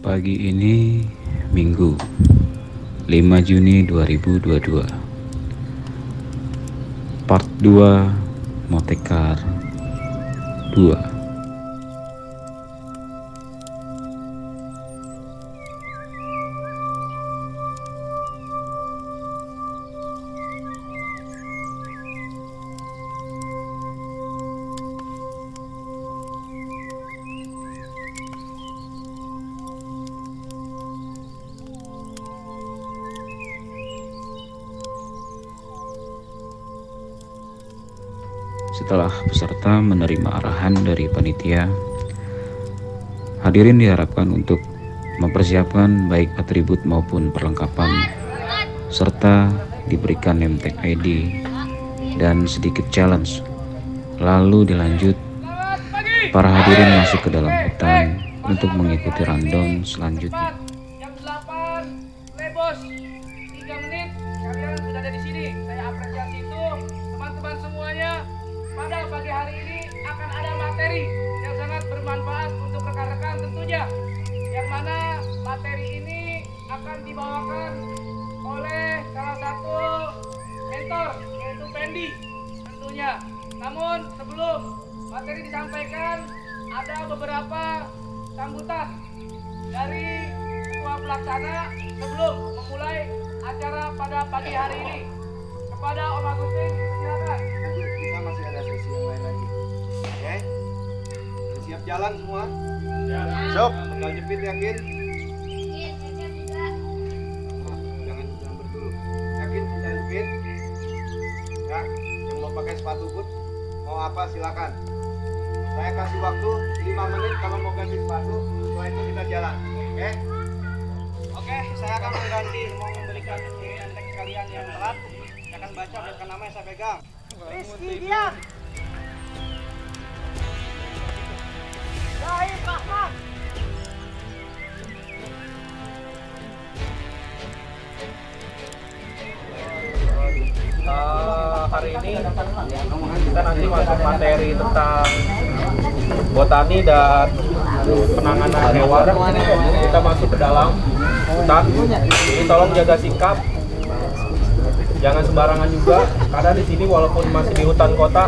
Pagi ini Minggu 5 Juni 2022. Part 2 Motekar 2. Setelah peserta menerima arahan dari panitia, hadirin diharapkan untuk mempersiapkan baik atribut maupun perlengkapan, serta diberikan name tag ID dan sedikit challenge. Lalu dilanjut, para hadirin masuk ke dalam hutan untuk mengikuti rundown selanjutnya. Jam 8, play bos. 3 menit, kalian sudah ada di sini. Saya apresiasi itu, teman-teman semuanya. Pada pagi hari ini akan ada materi yang sangat bermanfaat untuk rekan-rekan tentunya. Yang mana materi ini akan dibawakan oleh salah satu mentor, yaitu Pendi tentunya. Namun sebelum materi disampaikan, ada beberapa sambutan dari ketua pelaksana sebelum memulai acara pada pagi hari ini. Kepada Om Agustin, silakan. Kita masih ada sesi yang lain lagi. Oke? Udah siap jalan semua? Siap. Tinggal jepit, yakin? Jangan berdulu. Yakin bisa jepit? Ya, yang mau pakai sepatu boot, mau apa silakan. Saya kasih waktu 5 menit kalau mau ganti sepatu, setelah itu kita jalan. Oke? Oke, saya akan mau memberikan teks kalian yang telat. Saya akan baca berdasarkan nama yang saya pegang. Rizky Dian, Zahid Rahman, hari ini kita nanti masuk materi tentang botani dan penanganan hewan. Kita masuk ke dalam hutan, jadi tolong jaga sikap, jangan sembarangan juga, karena di sini walaupun masih di hutan kota,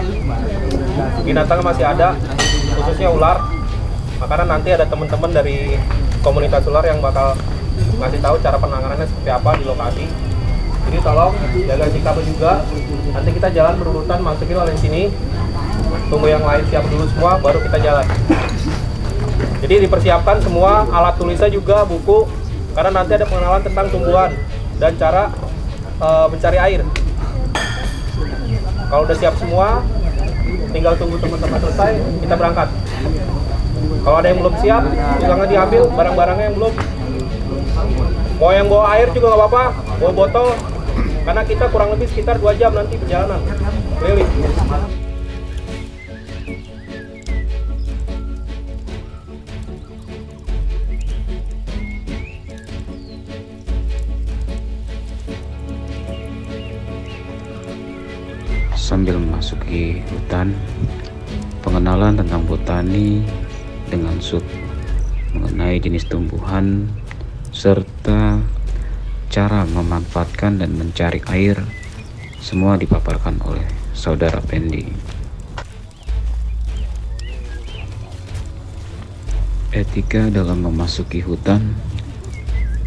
binatang masih ada, khususnya ular. Makanya nanti ada teman-teman dari komunitas ular yang bakal ngasih tahu cara penanganannya seperti apa di lokasi. Jadi tolong jaga sikap juga. Nanti kita jalan berurutan, masukin oleh sini, tunggu yang lain siap dulu semua, baru kita jalan. Jadi dipersiapkan semua alat tulisnya juga, buku, karena nanti ada pengenalan tentang tumbuhan dan cara mencari air. Kalau udah siap semua, tinggal tunggu teman-teman selesai, kita berangkat. Kalau ada yang belum siap, jangan diambil barang-barangnya yang belum. Mau yang bawa air juga nggak apa-apa, bawa botol, karena kita kurang lebih sekitar 2 jam nanti perjalanan keliling. Sambil memasuki hutan, pengenalan tentang botani dengan sub mengenai jenis tumbuhan serta cara memanfaatkan dan mencari air, semua dipaparkan oleh saudara Pendi. Etika dalam memasuki hutan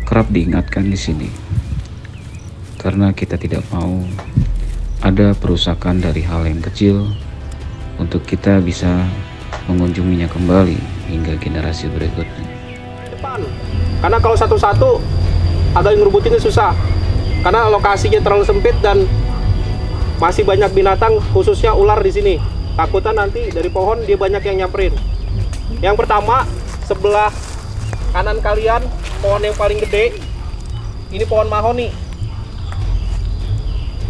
kerap diingatkan di sini, karena kita tidak mau ada perusakan dari hal yang kecil untuk kita bisa mengunjunginya kembali hingga generasi berikutnya. Depan. Karena kalau satu-satu agak ngerubutinnya susah, karena lokasinya terlalu sempit dan masih banyak binatang, khususnya ular di sini. Takutnya nanti dari pohon dia banyak yang nyamperin. Yang pertama, sebelah kanan kalian, pohon yang paling gede, ini pohon mahoni.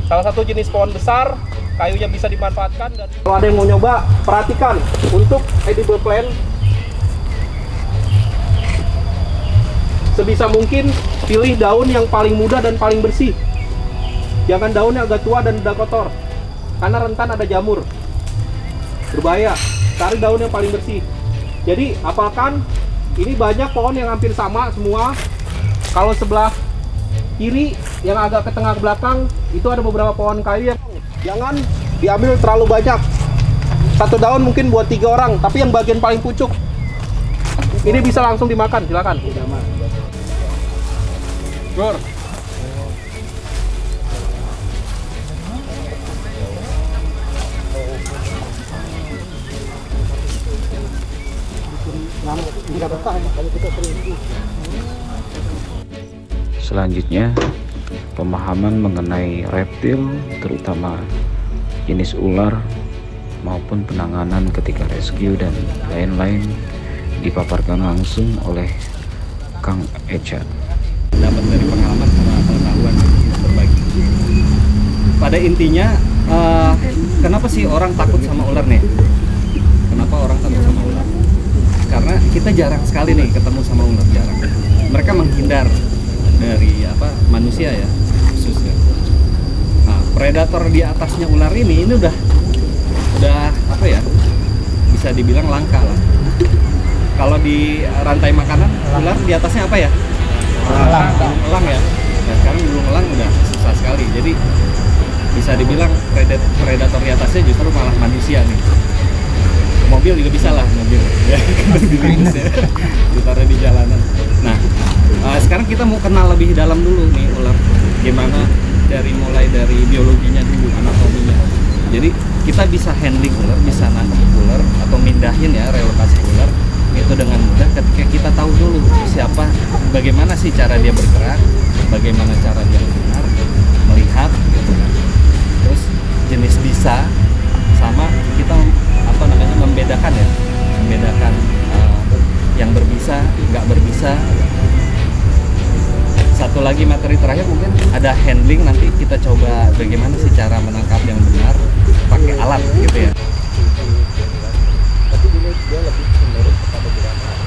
Salah satu jenis pohon besar, kayunya bisa dimanfaatkan. Dan kalau ada yang mau nyoba, perhatikan untuk edible plant, sebisa mungkin pilih daun yang paling muda dan paling bersih. Jangan daun yang agak tua dan udah kotor, karena rentan ada jamur. Berbahaya. Cari daun yang paling bersih. Jadi apalkan Ini banyak pohon yang hampir sama semua. Kalau sebelah kiri yang agak ke tengah ke belakang itu ada beberapa pohon kayu yang jangan diambil terlalu banyak. Satu daun mungkin buat 3 orang, tapi yang bagian paling pucuk ini bisa langsung dimakan, silakan. Gur. Selanjutnya, pemahaman mengenai reptil, terutama jenis ular maupun penanganan ketika rescue dan lain-lain dipaparkan langsung oleh Kang Echa. Dapat dari pengalaman sama pengetahuan berbagi. Pada intinya, kenapa sih orang takut sama ular nih? Kenapa orang takut sama ular? Karena kita jarang sekali nih ketemu sama ular, jarang. Mereka menghindar dari manusia ya, khususnya. Nah, predator di atasnya ular ini udah bisa dibilang langka lah. Kalau di rantai makanan ular di atasnya apa ya? Elang ya. Nah, sekarang burung elang udah susah sekali. Jadi bisa dibilang predator di atasnya justru malah manusia nih. Mobil juga bisa lah, mobil ya, ditaruh di jalanan. Nah, sekarang kita mau kenal lebih dalam dulu nih ular, gimana mulai dari biologinya dulu, anatominya. Jadi kita bisa handling ular, bisa nangkep ular atau mindahin ya, relokasi ular itu dengan mudah ketika kita tahu dulu bagaimana sih cara dia bergerak, bagaimana cara dia mendengar, melihat gitu kan. Terus jenis bisa sama kita membedakan yang berbisa, nggak berbisa. Satu lagi materi terakhir mungkin ada handling, nanti kita coba bagaimana sih cara menangkap yang benar pakai alat gitu ya. Tapi dia lebih cenderung kepada gerakan.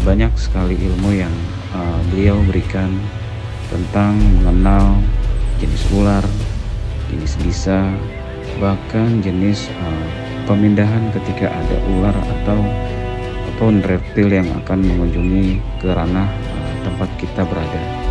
Banyak sekali ilmu yang beliau berikan tentang mengenal jenis ular, jenis bisa, bahkan jenis pemindahan ketika ada ular ataupun reptil yang akan mengunjungi ke ranah tempat kita berada.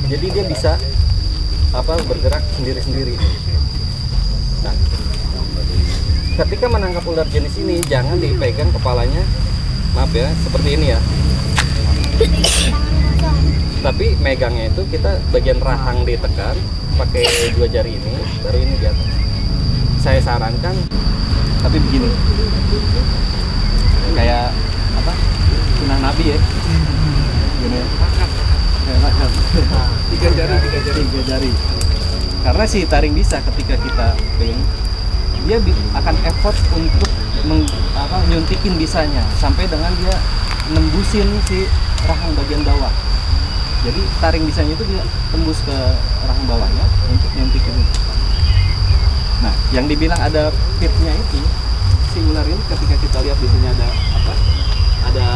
Jadi dia bisa bergerak sendiri-sendiri. Nah, ketika menangkap ular jenis ini jangan dipegang kepalanya, maaf ya, seperti ini ya. Tapi megangnya itu kita bagian rahang ditekan pakai 2 jari ini, baru ini di atas. Saya sarankan tapi begini. Kayak sunah Nabi ya. Gini ya. Tiga jari. Karena si taring bisa ketika kita pegang, dia akan effort untuk nyuntikin bisanya sampai dengan dia nembusin si rahang bagian bawah. Jadi taring bisanya itu dia tembus ke rahang bawahnya untuk nyuntikin. Nah, yang dibilang ada pitnya itu si ular ini ketika kita lihat di sini ada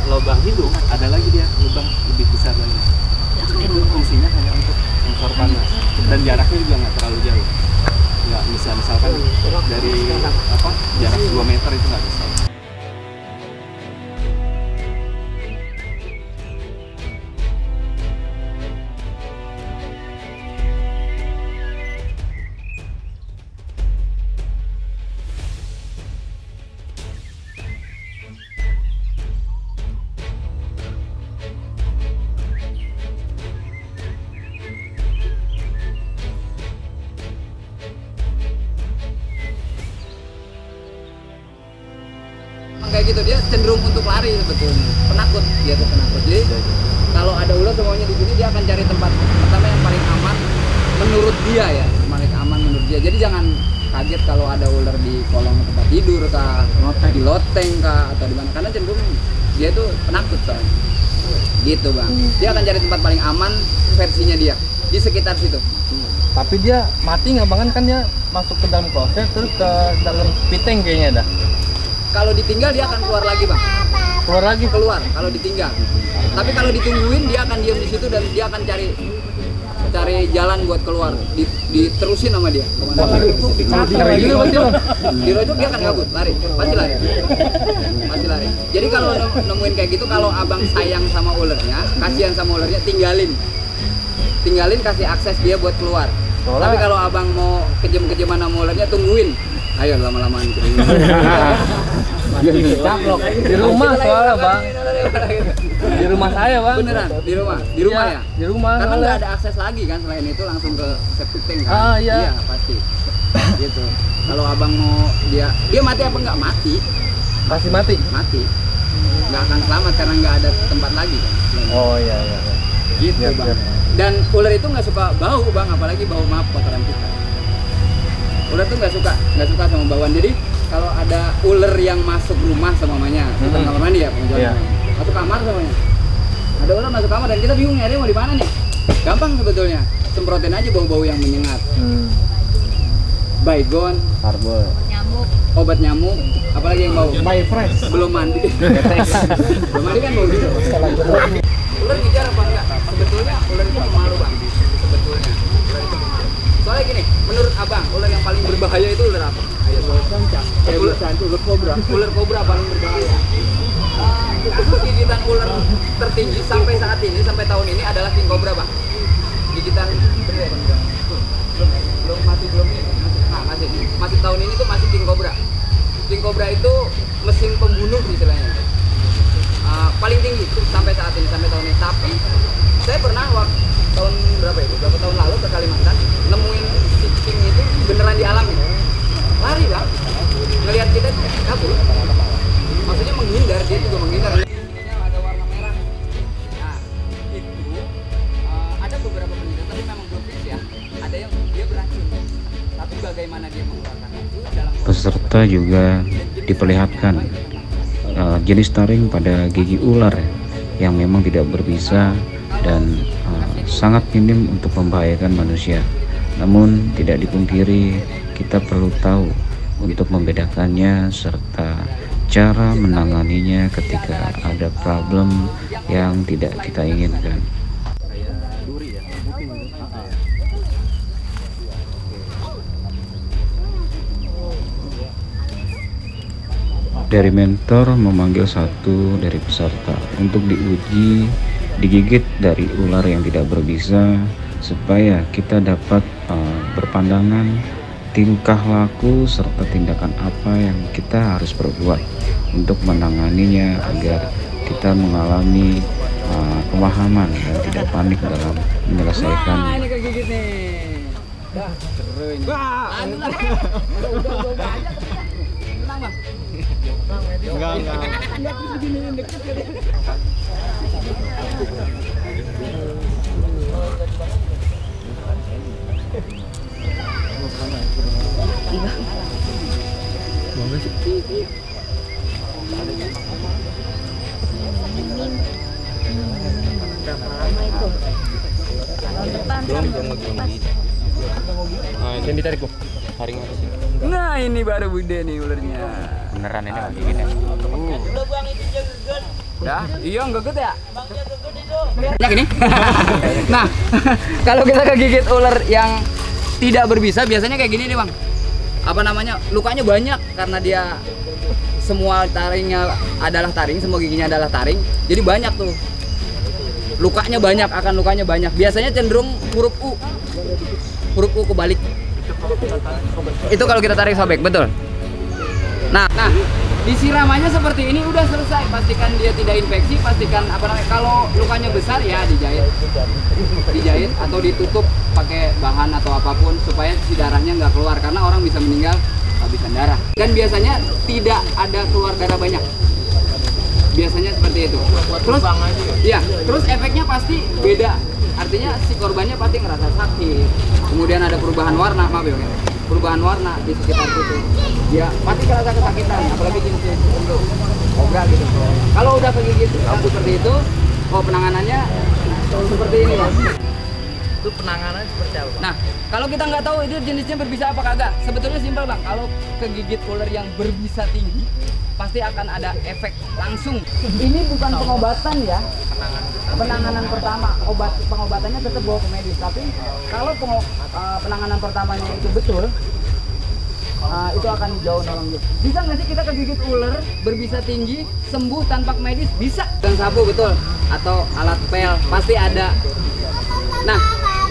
lubang hidung, ada lagi dia lubang lebih besar lagi. Itu fungsinya hanya untuk sensor panas dan jaraknya juga nggak terlalu jauh. Nggak bisa misalkan dari jarak 2 meter itu nggak bisa. Kayak gitu, dia cenderung untuk lari sebetulnya, penakut, dia tuh penakut. Jadi kalau ada ular semuanya di sini dia akan cari tempat pertama yang paling aman menurut dia ya, paling aman menurut dia. Jadi jangan kaget kalau ada ular di kolong tempat tidur kah, di loteng kah, atau di mana, karena cenderung dia tuh penakut soalnya. Gitu bang, dia akan cari tempat paling aman versinya dia di sekitar situ. Tapi dia mati nggak bang, kan dia masuk ke dalam kloset terus ke dalam piteng kayaknya dah. Kalau ditinggal dia akan keluar lagi bang. Keluar lagi? Keluar kalau ditinggal. Tapi kalau ditungguin dia akan diam di situ dan dia akan cari jalan buat keluar. Diterusin sama dia. Dirojok dia akan kabur, lari, pasti lari. Pasti lari. Jadi kalau nemuin kayak gitu, kalau abang sayang sama ulernya, kasihan sama ulernya, tinggalin kasih akses dia buat keluar. Tapi kalau abang mau kejem-kejeman sama ulernya, tungguin. Ayo lama-lamaan. Di rumah soalnya bang. Di rumah saya bang. Beneran di rumah ya. Di rumah. Karena nggak ada akses lagi kan selain itu langsung ke septic tank kan. Iya. Iya pasti. Gitu. Kalau abang mau dia mati apa nggak mati? Pasti mati. Mati. Nggak akan selamat karena nggak ada tempat lagi kan. Oh iya. Gitu bang. Dan ular itu nggak suka bau bang, apalagi bau kotoran kita. Ular tuh nggak suka sama bauan. Jadi kalau ada ular yang masuk rumah semuanya, kita kamar mandi ya penjualan, masuk kamar semuanya. Ada ular masuk kamar dan kita bingung nyari mau di mana nih. Gampang sebetulnya, semprotin aja bau-bau yang menyengat. Baygon, Karbol, obat nyamuk, apalagi yang bau. Fresh. Belum mandi. Belum mandi kan bau gitu. Ular ngejar apa enggak? Sebetulnya ular itu malu bang. Sebetulnya ular itu malu. Soalnya gini, menurut abang, ular yang paling berbahaya itu ular apa? Ayo, ular kobra. Ular kobra paling berbahaya. Gigitan ular tertinggi sampai saat ini, sampai tahun ini adalah king cobra bang. Gigitan belum ini. Nah, masih tahun ini tuh masih king cobra. King cobra itu mesin pembunuh istilahnya. Paling tinggi sampai saat ini, sampai tahun ini. Tapi saya pernah tahun berapa tahun lalu ke Kalimantan nemuin si king itu beneran di alam gitu. Lari bang, ngelihat kita kabur. Maksudnya menghindar, dia juga menghindar. Ininya ada warna merah. Nah itu ada beberapa penelitian, tapi memang belum fix ya. Ada yang dia beracun, tapi bagaimana dia mengeluarkan racun dalam Peserta juga diperlihatkan jenis taring pada gigi ular yang memang tidak berbisa dan sangat minim untuk membahayakan manusia. Namun tidak dipungkiri kita perlu tahu untuk membedakannya serta cara menanganinya ketika ada problem yang tidak kita inginkan. Dari mentor memanggil satu dari peserta untuk diuji digigit dari ular yang tidak berbisa supaya kita dapat berpandangan tingkah laku serta tindakan apa yang kita harus perbuat untuk menanganinya agar kita mengalami pemahaman dan tidak panik dalam menyelesaikannya. Ini kegigit nih. Dah, keren. Udah aja. Tenang bang. Enggak. Lihat begini deket ya. Yang ditarik kok. Taring atas sini. Nah ini baru bude nih ularnya. Beneran ini lagi gini. Udah? Iya, geget ya? Banyak ini. Nah, kalau kita kegigit ular yang tidak berbisa, biasanya kayak gini nih Bang. Apa namanya? Lukanya banyak karena dia semua taringnya adalah taring, semua giginya adalah taring. Jadi banyak tuh. Lukanya banyak, akan lukanya banyak. Biasanya cenderung huruf U. Huruf U kebalik. Itu kalau kita tarik sobek, betul. Nah, disiramannya seperti ini udah selesai. Pastikan dia tidak infeksi, pastikan apa namanya, kalau lukanya besar ya dijahit atau ditutup pakai bahan atau apapun supaya si darahnya nggak keluar, karena orang bisa meninggal kehabisan darah. Dan biasanya tidak ada keluar darah banyak. Biasanya seperti itu. Terus, ya, terus efeknya pasti beda. Artinya si korbannya pasti ngerasa sakit. Kemudian ada perubahan warna, maaf ya, perubahan warna di sekitar situ. Dia pasti ngerasa kesakitan, apalagi jenis untuk kobra gitu. Kalau udah kegigit seperti itu, penanganannya seperti ini Bang. Itu penanganannya seperti apa? Nah, kalau kita nggak tahu itu jenisnya berbisa apa kagak, sebetulnya simpel Bang. Kalau kegigit ular yang berbisa tinggi, pasti akan ada efek langsung. Ini bukan pengobatan ya, penanganan pertama. Pengobatannya tetap bawa ke medis. Tapi kalau penanganan pertamanya itu betul, itu akan jauh nolong. Bisa nggak sih kita kegigit ular berbisa tinggi sembuh tanpa ke medis? Bisa. Dan sabu betul, atau alat pel pasti ada. Nah,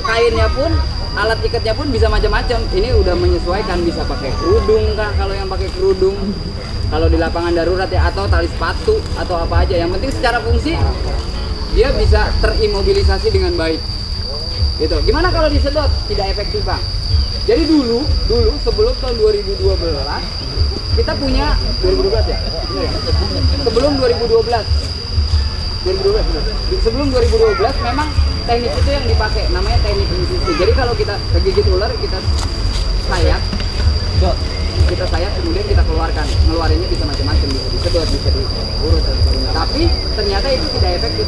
kainnya pun, alat ikatnya pun bisa macam-macam. Ini udah menyesuaikan, bisa pakai kerudung kah kalau yang pakai kerudung. Kalau di lapangan darurat ya, atau tali sepatu atau apa aja. Yang penting secara fungsi dia bisa terimobilisasi dengan baik. Gitu. Gimana kalau disedot? Tidak efektif Bang. Jadi dulu sebelum tahun 2012 kita punya 2012 ya? Sebelum 2012. Sebelum 2012 memang teknik itu yang dipakai, namanya teknik insisi. Jadi kalau kita kegigit ular, kita sayat kemudian kita keluarkan. Ngeluarinnya bisa macam-macam, bisa disedot, bisa diurut dan sebagainya. Tapi ternyata itu tidak efektif.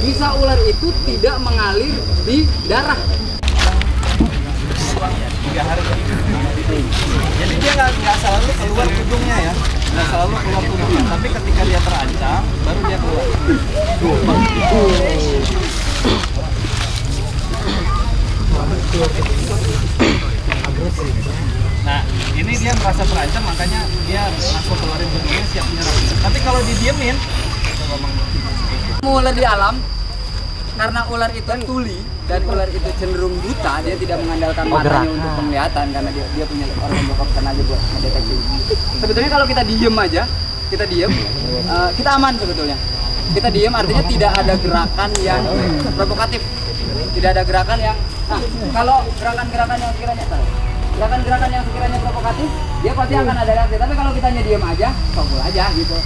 Bisa ular itu tidak mengalir di darah. 3 hari. Jadi dia nggak selalu keluar hidungnya ya, nggak selalu keluar hidungnya. Tapi ketika dia terancam, baru dia keluar. Nah, ini dia merasa terancam, makanya dia langsung keluarin hidungnya, siap menyerang. Tapi kalau didiemin, Ular di alam, karena ular itu tuli dan ular itu cenderung buta, dia tidak mengandalkan matanya untuk penglihatan karena dia punya organ bokap aja buat mendeteksi. Sebetulnya kalau kita diem aja, kita aman sebetulnya. Kita diem artinya tidak ada gerakan yang provokatif, tidak ada gerakan yang, nah kalau gerakan-gerakan yang sekiranya provokatif, dia pasti akan ada reaksi. Tapi kalau kita hanya diem aja, sobol aja gitu.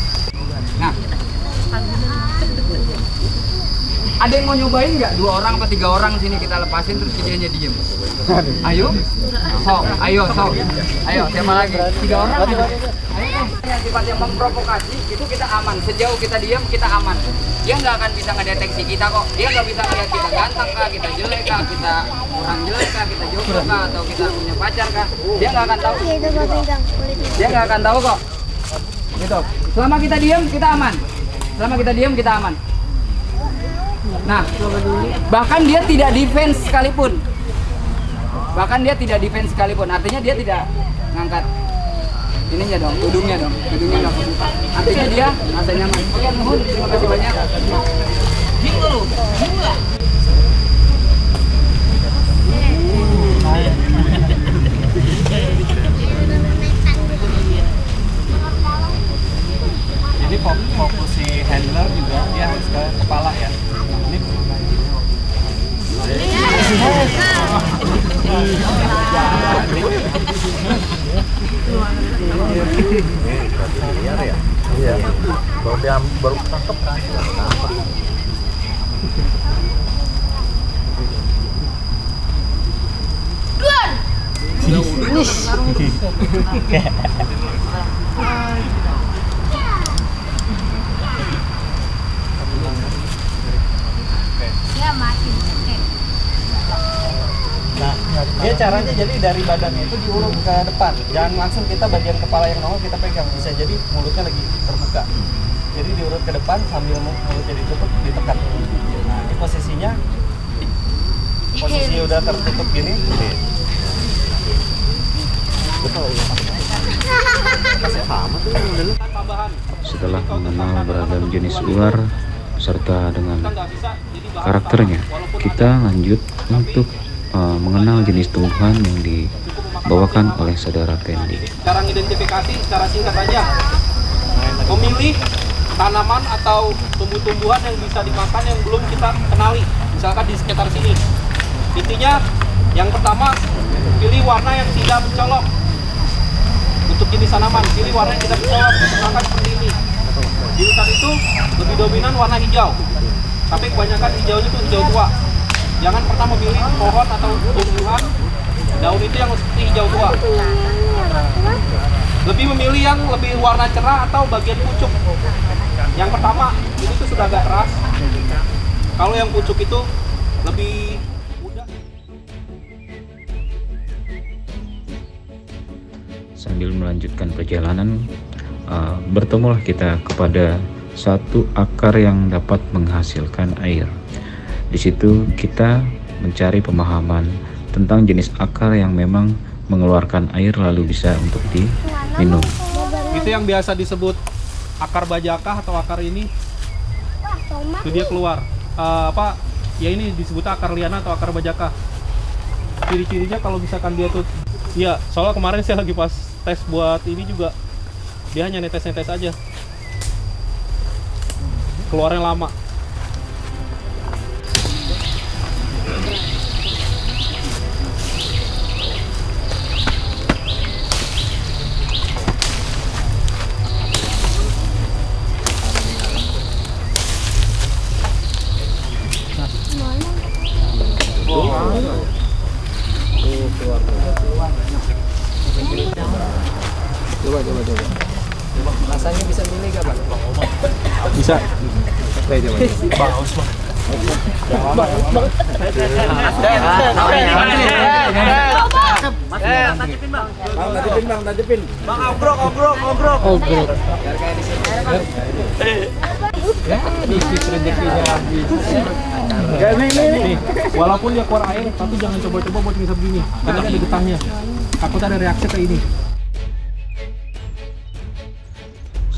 Nah, ada yang mau nyobain nggak? 2 orang atau 3 orang sini kita lepasin terus dia hanya diem. Ayo, siapa lagi? 3 orang. Ayo, yang sifatnya memprovokasi itu kita aman. Sejauh kita diem kita aman. Dia nggak akan bisa ngedeteksi kita kok. Dia nggak bisa lihat kita ganteng kah, kita jelek kah, kita kurang jelek kah, kita jomblo kah, atau kita punya pacar kah. Dia nggak akan tahu. Dia nggak akan tahu kok. Gitu. Selama kita diem kita aman. Selama kita diem kita aman. Nah, bahkan dia tidak defense sekalipun. Artinya dia tidak ngangkat ininya dong, hidungnya nggak kebuka. Artinya dia rasa nyaman. Oke, nuhun, terima kasih banyak. jadi fokus si handler juga dia harus ke kepala ya. Iya. Baru ketangkep. Nah, dia caranya jadi dari badannya itu diulur ke depan. Jangan langsung kita bagian kepala yang nongol kita pegang. Bisa jadi mulutnya lagi terbuka. Jadi diurut ke depan sambil mulutnya ditutup, ditekan. Nah, ini posisi udah tertutup gini. Setelah mengenal beragam jenis ular serta dengan karakternya, kita lanjut untuk mengenal jenis tumbuhan yang dibawakan oleh saudara Pendi. Cara identifikasi secara singkat aja, memilih tanaman atau tumbuh-tumbuhan yang bisa dimakan yang belum kita kenali, misalkan di sekitar sini. Intinya yang pertama, pilih warna yang tidak mencolok. Untuk jenis tanaman, pilih warna yang tidak mencolok, misalkan seperti ini. Di hutan itu lebih dominan warna hijau, tapi kebanyakan hijaunya itu hijau tua. Jangan pernah memilih pohon atau tumbuhan daun itu yang seperti hijau tua. Lebih memilih yang lebih warna cerah atau bagian pucuk. Yang pertama, ini tuh sudah agak keras. Kalau yang pucuk itu lebih mudah. Sambil melanjutkan perjalanan, bertemulah kita kepada satu akar yang dapat menghasilkan air. Di situ kita mencari pemahaman tentang jenis akar yang memang mengeluarkan air lalu bisa untuk diminum. Itu yang biasa disebut akar bajakah atau akar ini. Itu dia keluar. Ya ini disebut akar liana atau akar bajakah. Ciri-cirinya kalau misalkan dia tuh, ya soalnya kemarin saya lagi pas tes buat ini juga, dia hanya netes-netes aja. Keluarnya lama. Coba. Rasanya bisa milih gak, Bang? Bisa. Tajepin. Bang, obrok. Biar kayak di sini. Nih, walaupun dia keluar air, tapi jangan coba-coba buat bisa begini. Karena ada getahnya. Takut ada reaksi kayak ini.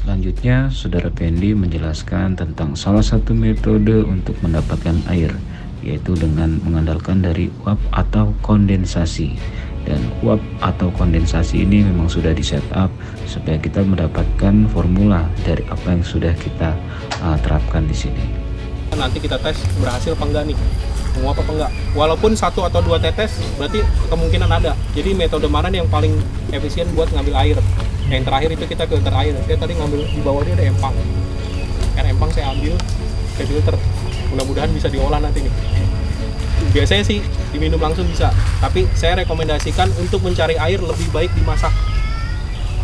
Selanjutnya, saudara Pendi menjelaskan tentang salah satu metode untuk mendapatkan air, yaitu dengan mengandalkan dari uap atau kondensasi. Dan uap atau kondensasi ini memang sudah di setup supaya kita mendapatkan formula dari apa yang sudah kita terapkan di sini. Nanti kita tes berhasil apa enggak nih, menguap apa enggak. Walaupun 1 atau 2 tetes, berarti kemungkinan ada. Jadi metode mana yang paling efisien buat ngambil air? Yang terakhir itu kita filter air. Saya tadi ngambil di bawah dia ada empang. Air empang saya ambil, saya filter. Mudah-mudahan bisa diolah nanti nih. Biasanya sih diminum langsung bisa, tapi saya rekomendasikan untuk mencari air lebih baik dimasak.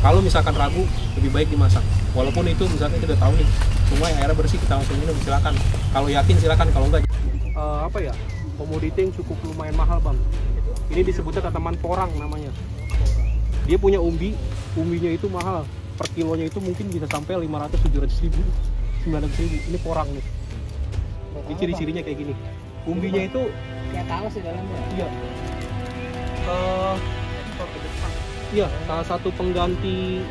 Kalau misalkan ragu, lebih baik dimasak. Walaupun itu misalnya kita tahu nih, semua yang airnya bersih kita langsung minum, silakan. Kalau yakin silakan, kalau enggak. Komoditi yang cukup lumayan mahal, Bang. Ini disebutnya tanaman porang namanya. Dia punya umbinya itu mahal. Per kilonya itu mungkin bisa sampai 500-700 ribu, 900 ribu. Ini porang nih. Ini ciri-cirinya kayak gini. Umbinya itu Kayak talas di dalamnya. iya. Iya, salah satu pengganti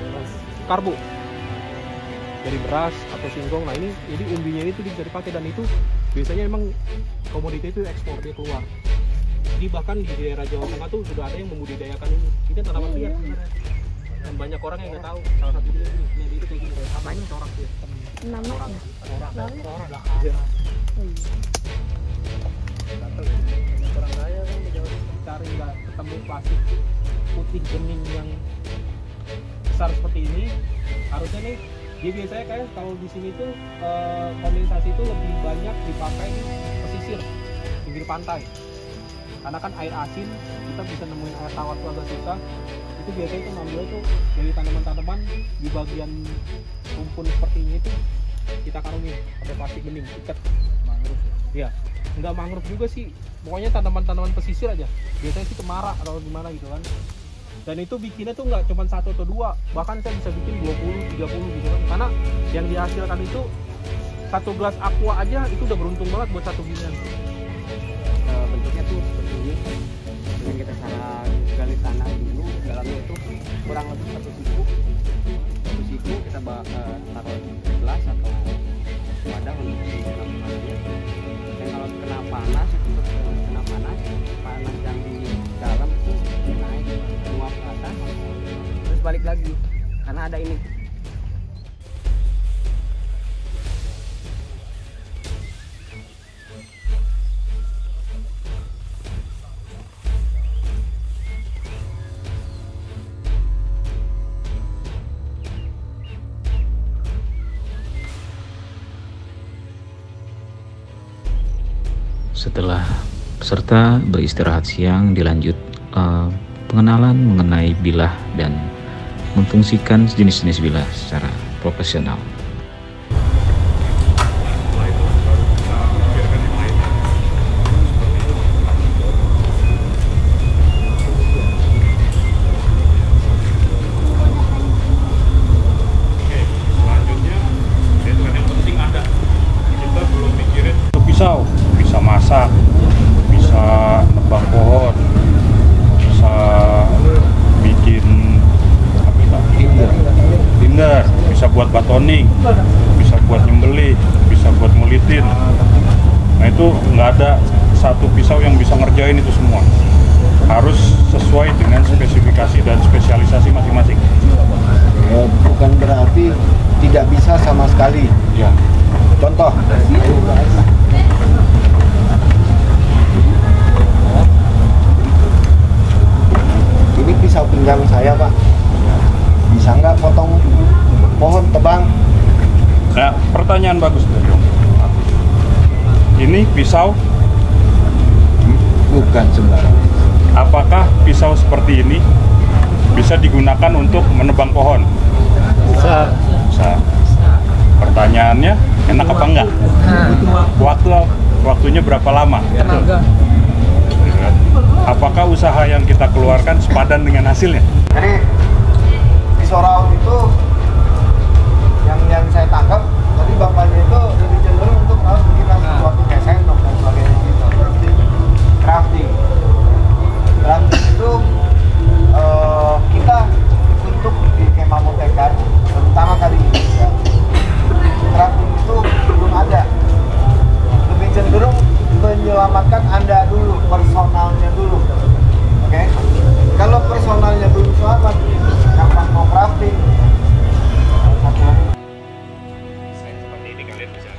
karbo dari beras atau singkong. Nah ini, jadi umbinya itu bisa dipakai, dan itu biasanya emang komoditi itu ekspor, dia keluar. Jadi bahkan di daerah Jawa Tengah tuh sudah ada yang membudidayakan ini. Ini tanaman liar sebenarnya. Dan banyak orang yang nggak tahu. Salah satunya ini itu kayak gini. Apa ini corak dia? Namanya? Orang saya kan di Jawa cari nggak ketemu plastik putih bening yang besar seperti ini. Harusnya nih, dia biasanya kayak kalau di sini tuh kondensasi itu lebih banyak dipakai di pesisir, pinggir pantai. Karena kan air asin, kita bisa nemuin air tawar tuh agak susah. Itu biasanya itu ngambil tuh dari tanaman-tanaman di bagian rumpun seperti ini itu kita karungin pakai plastik bening, ikat. Mangrove ya? Nggak mangrove juga sih, pokoknya tanaman-tanaman pesisir aja. Biasanya sih cemara atau gimana gitu kan. Dan itu bikinnya tuh nggak cuma 1 atau 2, bahkan saya bisa bikin 20, 30 gitu kan. Karena yang dihasilkan itu 1 gelas aqua aja itu udah beruntung banget buat 1 ginian. Bentuknya tuh seperti ini. Dengan kita cara gali tanah dulu, dalamnya itu kurang lebih 1 siku. 1 siku kita taruh di gelas atau wadah untuk menyiram tanahnya. Dan kalau kena panas yang di dalam itu naik menguap ke atas, terus balik lagi karena ada ini. Setelah peserta beristirahat siang, dilanjut pengenalan mengenai bilah dan memfungsikan jenis-jenis bilah secara profesional. Pisau, bisa masak, bisa nebang pohon, bisa bikin tinder, bisa buat batoning, bisa buat nyembelih, bisa buat ngulitin. Nah itu nggak ada satu pisau yang bisa ngerjain itu semua. Harus sesuai dengan spesifikasi dan spesialisasi masing-masing. Bukan berarti tidak bisa sama sekali. Ya. Contoh, ini pisau pinggang saya, Pak. Bisa nggak potong pohon tebang? Nah, pertanyaan bagus tuh, Jong. Ini pisau Bukan sembarang. apakah pisau seperti ini bisa digunakan untuk menebang pohon? Bisa. Bisa. Pertanyaannya, enak apa enggak? Waktunya berapa lama? Tenaga. Apakah usaha yang kita keluarkan sepadan dengan hasilnya? Jadi pisau raut itu yang saya tangkap tadi bapaknya itu lebih cenderung untuk raut bikin sesuatu kayak sendok dan sebagainya gitu. Crafting itu kita untuk di kemah Motekan terutama kali ini ya, crafting itu belum ada. Lebih cenderung menyelamatkan Anda dulu, personalnya dulu. Oke? Kalau personalnya belum selamat, kapan mau crafting? Seperti ini kalian bisa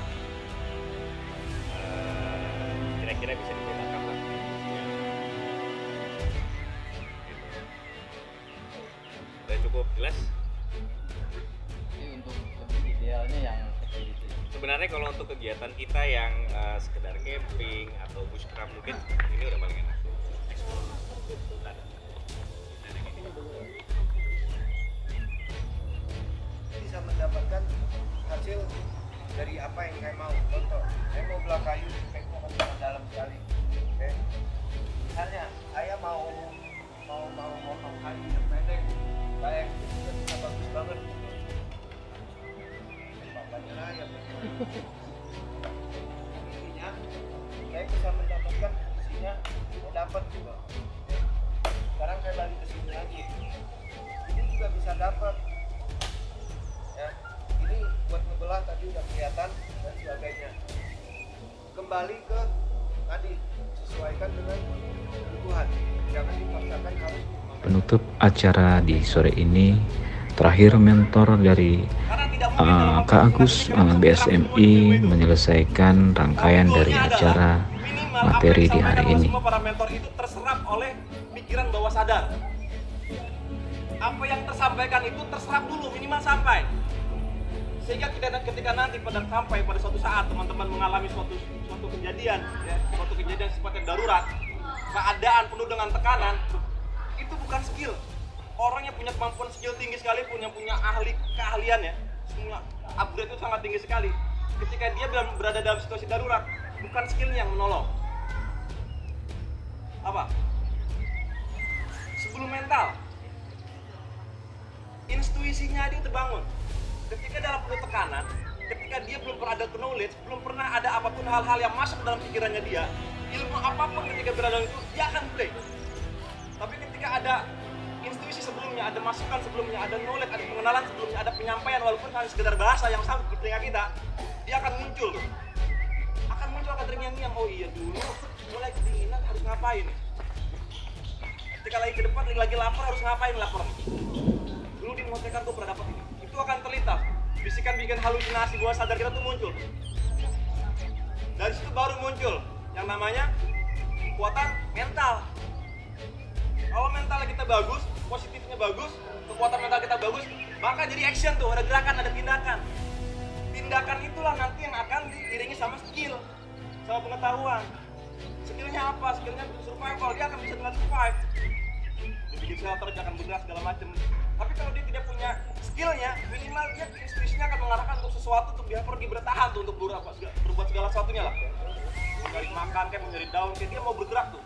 kira-kira bisa digunakan lah. Udah cukup jelas? Jadi untuk lebih idealnya yang seperti itu. Sebenarnya kalau untuk kegiatan kita yang sekedar camping atau bushcraft mungkin ini udah paling enak. Bisa mendapatkan hasil dari apa yang saya mau. Contoh, saya mau belah kayu, speknya kan sangat dalam sekali. Oke. Misalnya, saya mau potong kayu yang pendek, kayak itu bisa bagus banget. Bapaknya raya. Intinya, saya bisa mendapatkan fungsinya, saya dapat juga. Sekarang saya balik ke sini lagi. Ini juga bisa dapat. Ya, ini buat ngebelah tadi udah kelihatan dan sebagainya. Kembali ke tadi, sesuaikan dengan kebutuhan. Jangan dipaksakan harus. Penutup acara di sore ini terakhir mentor dari Kak Agus BSMI menyelesaikan rangkaian dari acara materi di hari ini. Semua para mentor itu terserap oleh pikiran bawah sadar. Apa yang tersampaikan itu terserap dulu, minimal sampai. Sehingga ketika nanti sampai pada suatu saat teman-teman mengalami suatu kejadian, ya, suatu kejadian sifatnya darurat, keadaan penuh dengan tekanan, itu bukan skill. Orang yang punya kemampuan skill tinggi sekali, punya keahlian ya, semua upgrade itu sangat tinggi sekali. Ketika dia berada dalam situasi darurat, bukan skillnya yang menolong. Apa? Sebelum mental, intuisinya dia terbangun. Ketika dalam penuh tekanan, ketika dia belum pernah ada knowledge, belum pernah ada apapun hal-hal yang masuk ke dalam pikirannya dia, ilmu apapun ketika berada itu, dia akan play. Tapi ketika ada intuisi sebelumnya, ada masukan sebelumnya, ada knowledge, ada pengenalan sebelumnya, ada penyampaian walaupun hanya sekedar bahasa yang sampai ke telinga kita, dia akan muncul tuh. Akan muncul terngiang-ngiang, oh iya dulu mulai kedinginan harus ngapain? Ketika lagi ke depan, lagi lapar harus ngapain lapar? Dulu di Montekan tuh pernah dapat ini. Itu akan terlintas. Bisikan bikin halusinasi bawah sadar kita tuh muncul. Dari situ baru muncul yang namanya kekuatan mental. Kalau mental kita bagus, positifnya bagus, kekuatan mental kita bagus, maka jadi action tuh, ada gerakan, ada tindakan. Tindakan itulah nanti yang akan diiringi sama skill, sama pengetahuan. Skillnya apa? Skillnya survival, dia akan bisa dengan survive. Dibikin shelter, dia akan bergerak segala macam. Tapi kalau dia tidak punya skillnya, minimal dia intuisinya akan mengarahkan untuk sesuatu, untuk dia pergi bertahan tuh, untuk berbuat segala sesuatunya lah. Mau nyari makan, kayak mau nyari daun, kayak dia mau bergerak tuh.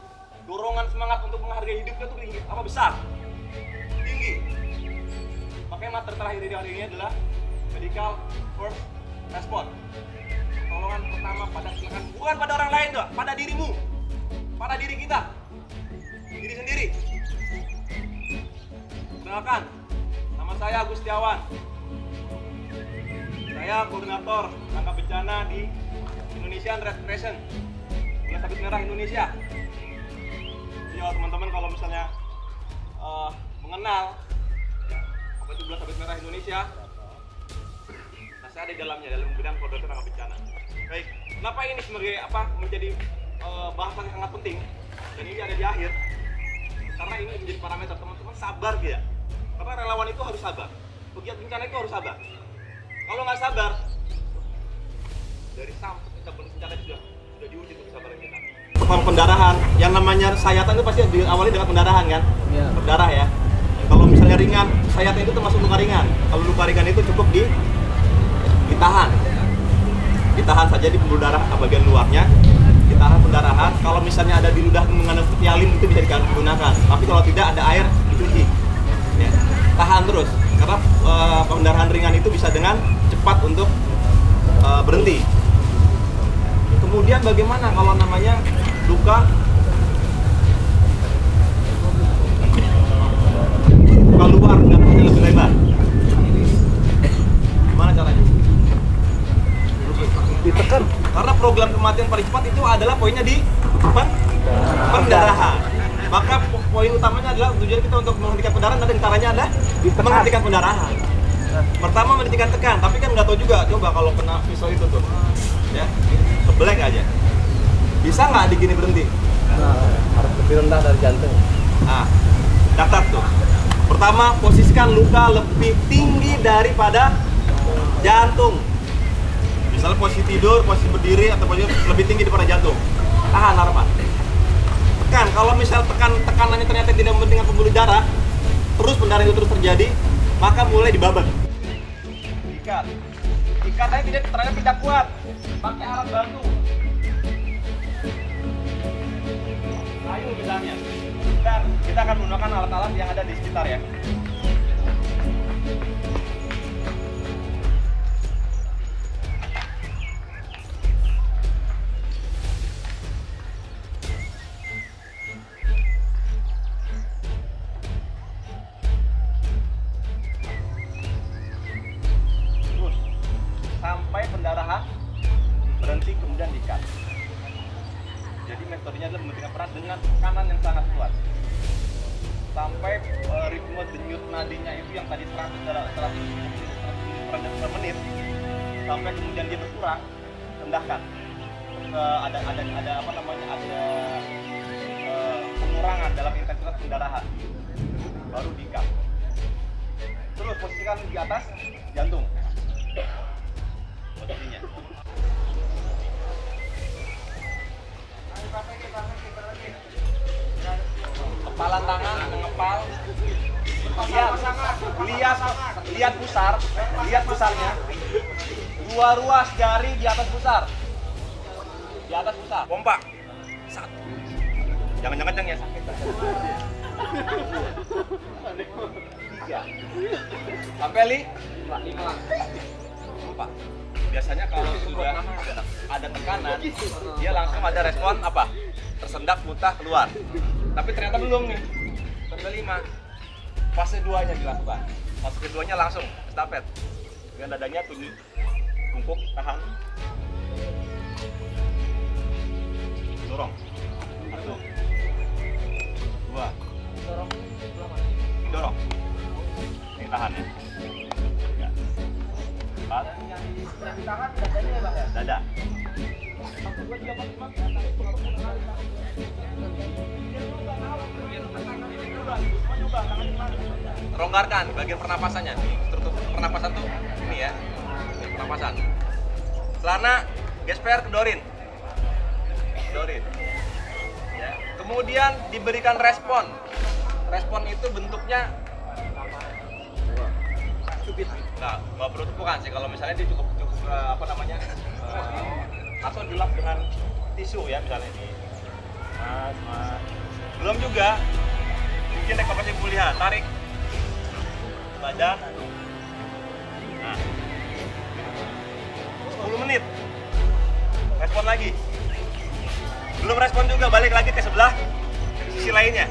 Dorongan semangat untuk menghargai hidupnya tuh tinggi, apa besar? Tinggi. Makanya materi terakhir di hari ini adalah medical first response. Pertolongan pertama pada silakan, bukan pada orang lain tuh, pada dirimu, pada diri kita, diri sendiri. Perkenalkan, nama saya Agus Setiawan. Saya koordinator tangkap bencana di Indonesian Red Crescent, Belas Sabit Merah Indonesia. Jadi teman-teman kalau misalnya mengenal apa itu Belas Sabit Merah Indonesia, nah saya ada di dalamnya dalam bidang koordinator tangkap bencana. Baik, kenapa ini sebagai menjadi bahasan yang sangat penting dan ini ada di akhir? Karena ini menjadi parameter teman-teman sabar ya. Karena relawan itu harus sabar, pegiat bencana itu harus sabar. Kalau nggak sabar, dari sampai kita bencana itu sudah diuji tuh kesabaran kita. Pendarahan, yang namanya sayatan itu pasti diawali dengan pendarahan kan? Ya. Berdarah ya. Kalau misalnya ringan, sayatan itu termasuk luka ringan. Kalau luka ringan itu cukup ditahan saja di pembuluh darah bagian luarnya, ditahan pendarahan. Kalau misalnya ada di ludah mengandung petialin itu bisa digunakan. Tapi kalau tidak ada air, dicuci. Ya. Tahan terus, karena pendarahan ringan itu bisa dengan cepat untuk berhenti. Kemudian bagaimana kalau namanya luka luar dan lebih lebar? Gimana caranya? Ditekan. Karena program kematian paling cepat itu adalah poinnya di pendarahan. Maka poin utamanya adalah tujuan kita untuk menghentikan pendarahan dan caranya adalah menghentikan pendarahan. Pertama menghentikan tekan, tapi kan nggak tahu juga. Coba kalau kena pisau itu tuh, ya, sebelek aja. Bisa nggak digini berhenti? Harus lebih rendah dari jantung. Nah, catat tuh. Pertama, posisikan luka lebih tinggi daripada jantung. Misalnya posisi tidur, posisi berdiri, atau posisi lebih tinggi daripada jantung. Tahan harapan. Tekan, kalau misal tekanannya ternyata tidak mempentingkan pembuluh darah, terus pendarahan itu terus terjadi, maka mulai dibabat. Ikat. Ikatnya tidak kuat. Pakai alat bantu. Kayu misalnya. Kita akan menggunakan alat-alat yang ada di sekitar ya. Sampai pendarahan berhenti kemudian diikat. Jadi metodenya adalah memberikan peran dengan tekanan yang sangat kuat sampai ritme denyut nadinya itu yang tadi 100 per menit sampai kemudian dia berkurang, rendahkan. Ada pengurangan dalam intensitas pendarahan, baru diikat. Terus posisikan di atas jantung. Posisinya. Kepalan tangan mengepal. Lihat pusarnya. 2 ruas jari di atas pusar. Pompa. 1. Jangan kencang ya, sakit. Sampai 5. Biasanya kalau sudah ada tekanan, dia langsung ada respon apa? Tersendak, muntah, keluar. Tapi ternyata belum nih. Sampai 5. Fase 2-nya dilakukan. Fase keduanya langsung estafet. Dengan dadanya tumpuk, tahan. Dorong. 1, 2. Dorong. Ini tahan ya. 4. Dada. Longgarkan bagian pernapasannya. Struktur pernapasan tuh ini ya. Ini pernapasan. Celana gesper, kedorin. Ya. Kemudian diberikan respon. Respon itu bentuknya cubit. Nah, nggak perlu tepukan sih. Kalau misalnya dia cukup atau dilap dengan tisu ya misalnya ini. Mas. Belum juga bikin rekomendasi pemulihan. Tarik badan. Nah, 10 menit. Respon lagi. Belum respon juga, balik lagi ke sebelah sisi lainnya.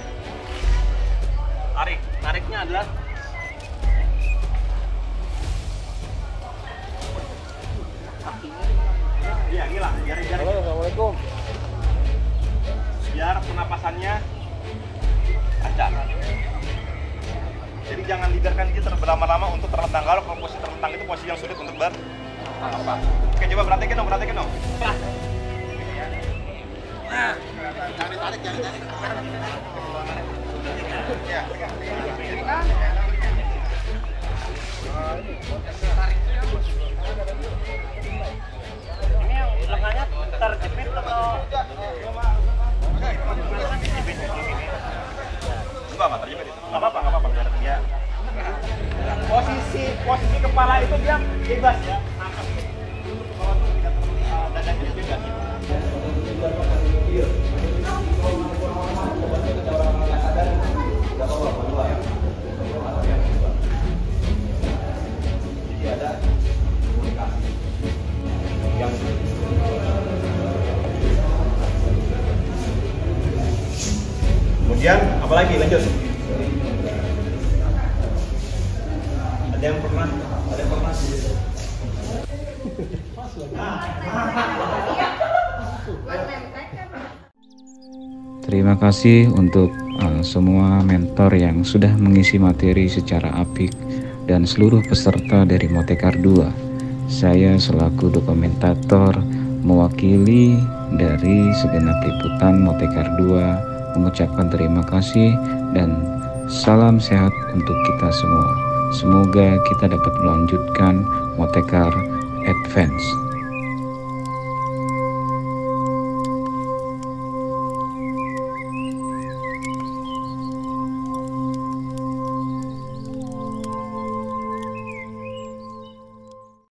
Tariknya adalah iya, gila, jari-jari. Halo, assalamualaikum. Biar pernapasannya lancar. Jadi jangan dibiarkan dia berlama-lama untuk terlentang. Kalau posisi terlentang itu posisi yang sulit untuk bernapas. Oke, coba perhatikan dong. Nah, jangan ditarik. Ya, lengannya terjepit atau enggak terjepit itu nggak apa-apa biar dia posisi kepala itu dia bebas ya, angkat kepala tuh tidak dadanya bebas. Jadi ada komunikasi yang kemudian apalagi lanjut. Ada yang pernah Terima kasih untuk semua mentor yang sudah mengisi materi secara apik dan seluruh peserta dari Motekar 2. Saya selaku dokumentator mewakili dari segenap liputan Motekar 2 mengucapkan terima kasih dan salam sehat untuk kita semua. Semoga kita dapat melanjutkan Motekar Advance.